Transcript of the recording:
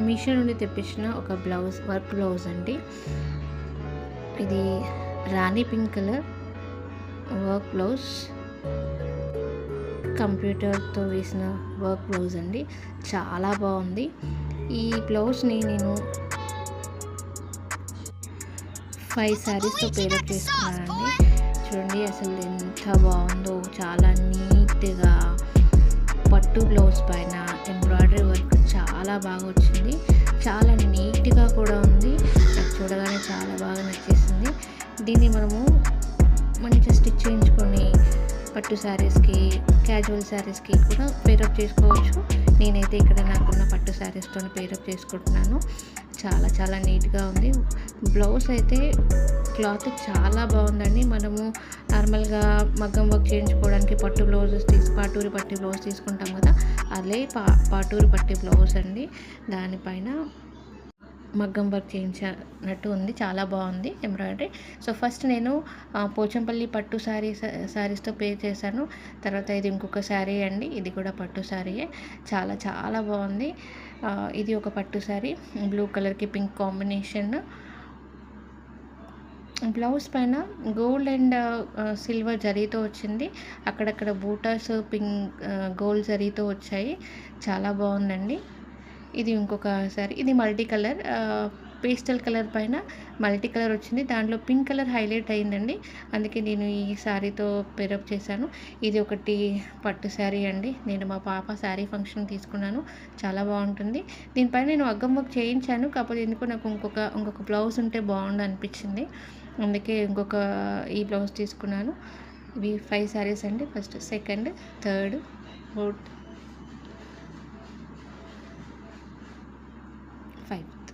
మీషో నుండి తెప్పించిన ఒక బ్లౌజ్, వర్క్ బ్లౌజ్ అండి. ఇది రాణి పింక్ కలర్ వర్క్ బ్లౌజ్, కంప్యూటర్తో వేసిన వర్క్ బ్లౌజ్ అండి. చాలా బాగుంది. ఈ బ్లౌజ్ని నేను 5 శారీస్తో పేరప్ చేసుకున్నానండి. చూడండి అసలు ఎంత బాగుందో, చాలా నీట్గా పట్టు బ్లౌజ్ పైన ఎంబ్రాయిడరీ వర్క్ చాలా బాగా వచ్చింది. చాలా నీట్గా కూడా ఉంది. నాకు చూడగానే చాలా బాగా నచ్చేసింది. దీన్ని మనము మంచిగా స్టిచ్ చేయించుకొని పట్టు శారీస్కి, క్యాజువల్ శారీస్కి కూడా పేరప్ చేసుకోవచ్చు. నేనైతే ఇక్కడ నాకున్న పట్టు శారీస్తో పేరప్ చేసుకుంటున్నాను. చాలా చాలా నీట్గా ఉంది. బ్లౌజ్ అయితే క్లాత్ చాలా బాగుందండి. మనము నార్మల్గా మగ్గం వర్క్ చేయించుకోవడానికి పాటూరి పట్టి బ్లౌజ్ తీసుకుంటాం కదా, అదే పాటూరి పట్టి బ్లౌజ్ అండి. దానిపైన మగ్గం వర్క్ చేయించినట్టు ఉంది. చాలా బాగుంది ఎంబ్రాయిడరీ. సో ఫస్ట్ నేను పోచంపల్లి పట్టు శారీస్తో పే చేశాను. తర్వాత ఇది ఇంకొక శారీ అండి. ఇది కూడా పట్టు శారీయే. చాలా చాలా బాగుంది. ఇది ఒక పట్టు శారీ, బ్లూ కలర్కి పింక్ కాంబినేషన్. బ్లౌజ్ పైన గోల్డ్ అండ్ సిల్వర్ జరీతో వచ్చింది. అక్కడక్కడ బూటాస్ గోల్డ్ జరీతో వచ్చాయి. చాలా బాగుందండి. ఇది ఇంకొక సారీ. ఇది మల్టీ కలర్, పేస్టల్ కలర్ పైన మల్టీ కలర్ వచ్చింది. దాంట్లో పింక్ కలర్ హైలైట్ అయిందండి. అందుకే నేను ఈ శారీతో పేరప్ చేశాను. ఇది ఒకటి పట్టు శారీ అండి. నేను మా పాప శారీ ఫంక్షన్ తీసుకున్నాను. చాలా బాగుంటుంది. దీనిపైన నేను మగ్గం వర్క్ చేయించాను. కాకపోతే ఎందుకో నాకు ఇంకొక బ్లౌజ్ ఉంటే బాగుండు అనిపించింది. అందుకే ఈ బ్లౌజ్ తీసుకున్నాను. ఇవి 5 శారీస్ అండి. First, second, third, fourth, 5th.